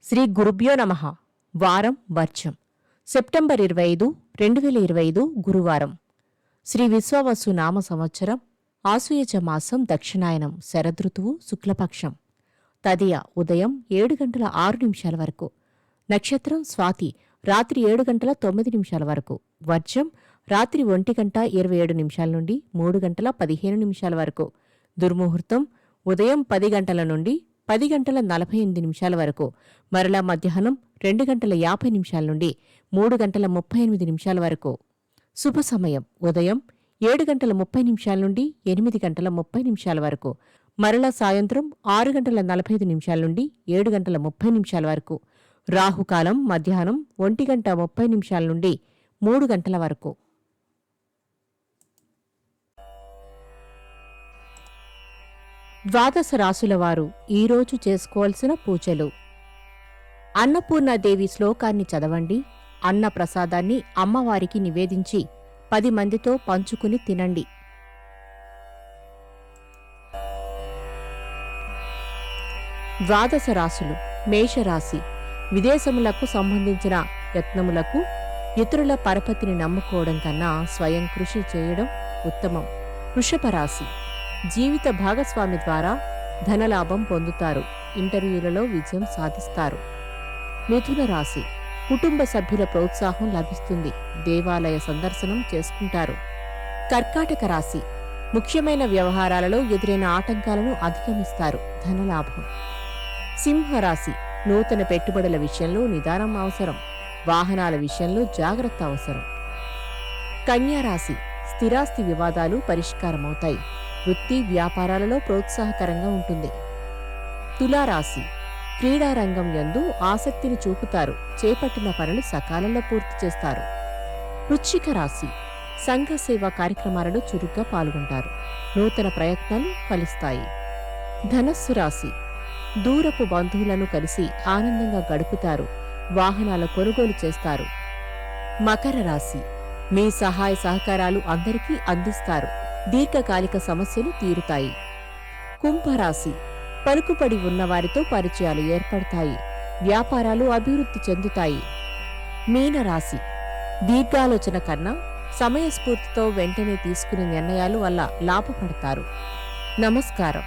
శ్రీ గురుభ్యో నమః. వారం వర్జం. సెప్టెంబర్ 25, 2025 గురువారం. శ్రీ విశ్వావసు నామ సంవత్సరం. ఆశ్వయుజ మాసం దక్షిణాయనం. శరదృతువు శుక్లపక్షం. తదియ ఉదయం 7:06 వరకు. నక్షత్రం స్వాతి రాత్రి 7:09 వరకు. వర్జం రాత్రి 1:27 నుండి 3:15 వరకు. దుర్ముహూర్తం ఉదయం 10 గంటల నుండి 10:48 వరకు. మరలా మధ్యాహ్నం 2:50 నుండి 3:38 వరకు. శుభ సమయం ఉదయం 7:30 నుండి 8:30 వరకు. మరలా సాయంత్రం 6:45 నుండి 7:30 వరకు. రాహుకాలం మధ్యాహ్నం 1:30 నుండి 3 గంటల వరకు. ద్వాదశ రాశుల వారు ఈరోజు చేసుకోవాల్సిన పూజలు. అన్నపూర్ణాదేవి శ్లోకాన్ని చదవండి. అన్న ప్రసాదాన్ని అమ్మవారికి నివేదించి 10 మందితో పంచుకుని తినండి. ద్వాదశ రాశులు. మేషరాశి. విదేశములకు సంబంధించిన యత్నములకు ఇతరుల పరపతిని నమ్ముకోవడం కన్నా స్వయం కృషి చేయడం ఉత్తమం. వృషభ రాశి. జీవిత భాగస్వామి ద్వారా ధనలాభం పొందుతారు. ఇంటర్వ్యూలలో విజయం సాధిస్తారు. మిథున రాశి. కుటుంబ సభ్యుల ప్రోత్సాహం లభిస్తుంది. దేవాలయ సందర్శనం చేసుకుంటారు. కర్కాటక రాశి. ముఖ్యమైన వ్యవహారాలలో ఎదురైన ఆటంకాలను అధిగమిస్తారు. ధనలాభం. సింహరాశి. నూతన పెట్టుబడుల విషయంలో నిదానం అవసరం. వాహనాల విషయంలో జాగ్రత్త అవసరం. కన్యారాశి. స్థిరాస్తి వివాదాలు పరిష్కారమవుతాయి. వృత్తి వ్యాపారాలలో ప్రోత్సాహకరంగా ఉంటుంది. తులారాశి. క్రీడారంగం యందు ఆసక్తిని చూపుతారు. చేపట్టిన పనులు సకాలంలో పూర్తి చేస్తారు. వృశ్చిక రాశి. సంఘ సేవా కార్యక్రమాలలో చురుగ్గా పాల్గొంటారు. నూతన ప్రయత్నాలు ఫలిస్తాయి. ధనస్సు రాశి. దూరపు బంధువులను కలిసి ఆనందంగా గడుపుతారు. వాహనాల కొనుగోలు చేస్తారు. మకర రాశి. మీ సహాయ సహకారాలు అందరికీ అందిస్తారు. దీర్ఘకాలిక సమస్యలు తీరుతాయి. కుంభరాశి. పలుకుబడి ఉన్నవారితో పరిచయాలు ఏర్పడతాయి. వ్యాపారాలు అభివృద్ధి చెందుతాయి. మీనరాశి. దీర్ఘాలోచన కన్నా సమయస్ఫూర్తితో వెంటనే తీసుకునే నిర్ణయాలు వల్ల లాభపడతారు. నమస్కారం.